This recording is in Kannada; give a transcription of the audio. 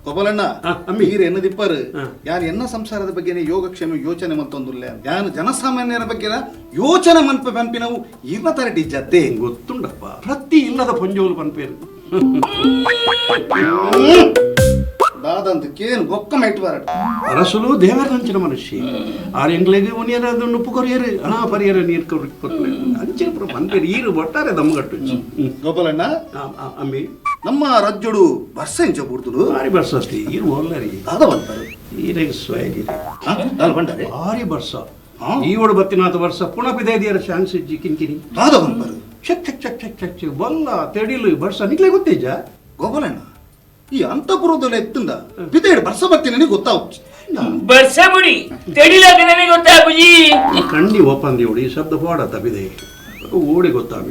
ಕೊಬಲಣ್ಣ ನೀರು ಎನ್ನದಿಪ್ಪರು ಯಾರು ಎನ್ನ ಸಂಸಾರದ ಬಗ್ಗೆ ಯೋಗಕ್ಷೇಮ ಯೋಚನೆ ಮತ್ತೊಂದುಲ್ಲ ಯಾನು ಜನಸಾಮಾನ್ಯರ ಬಗ್ಗೆ ಯೋಚನೆ ಮನ್ಪೆ ಪಂಪಿನವು ಇರ್ನ ತರಟಿ ಜತೆ ಗೊತ್ತುಂಡಪ್ಪ ಪ್ರತಿ ಇಲ್ಲದ ಪಂಜೋಲು ಪನ್ಪೇರು ದಾದಂತಕ್ಕೇನು ಬೊಕ್ಕ ಮೈಟ್ ಬಾರ ಅರಸಲು ದೇವರಂಚಿನ ಮನುಷ್ಯ ಆರು ಎಂಗ್ಲೆಗೆ ಉನಿಯರ ಅದನ್ನು ಉಪ್ಪು ಕೊರಿಯರು ಹಣ ಪರಿಯರ ನೀರು ಕೊಟ್ಟರೆ ಅಂಚಿನ ಪುರ ಪನ್ಪೇರು ಈರು ಒಟ್ಟಾರೆ ದಮ್ಮಗಟ್ಟು ಗೋಪಾಲಣ್ಣ ಅಮ್ಮಿ ನಮ್ಮ ರಾಜ್ಯಡು ಬರ್ಸ ಇಂಚ ಬುಡ್ತುಡು ಭಾರಿ ಬರ್ಸ ಅಷ್ಟೇ ಈರು ಒಲ್ಲರಿ ದಾದ ಬಂತಾರೆ ಈರೆಗೆ ಸ್ವಯಗಿದೆ ಬಂಡರೆ ಭಾರಿ ಬರ್ಸ ಈವಡು ಬತ್ತಿನಾಥ ವರ್ಷ ಪುನಃ ಬಿದೇದಿಯರ ಚಾನ್ಸ್ ಇಜ್ಜಿ ಕಿಂಕಿನಿ ದಾದ ಬಂದರು ಚಕ್ ಚಕ್ ಚಕ್ ಚಕ್ ಚಕ್ ಚಕ್ ಬಲ್ಲ ತೆಡಿಲು ಬರ್ಸ ನಿಕ್ಲೆ ಗೊತ್ತೇಜ ಗೋಪಾಲಣ್ಣ ಈ ಅಂತಪುರದಲ್ಲಿ ಎತ್ತಂದ ಬಿದೇಡ್ ಬರ್ಸ ಬತ್ತೀನಿ ಗೊತ್ತಾವು ಬರ್ಸ ಮುಡಿ ತೆಡಿಲಾಗ ನನಗೆ ಗೊತ್ತಾಗುಜಿ ಕಂಡಿ ಒಪ್ಪಂದಿ ಓಡಿ ಶಬ್ದ ಪಾಡ ತಪ್ಪಿದೆ ಓಡಿ ಗೊತ್ತಾಗ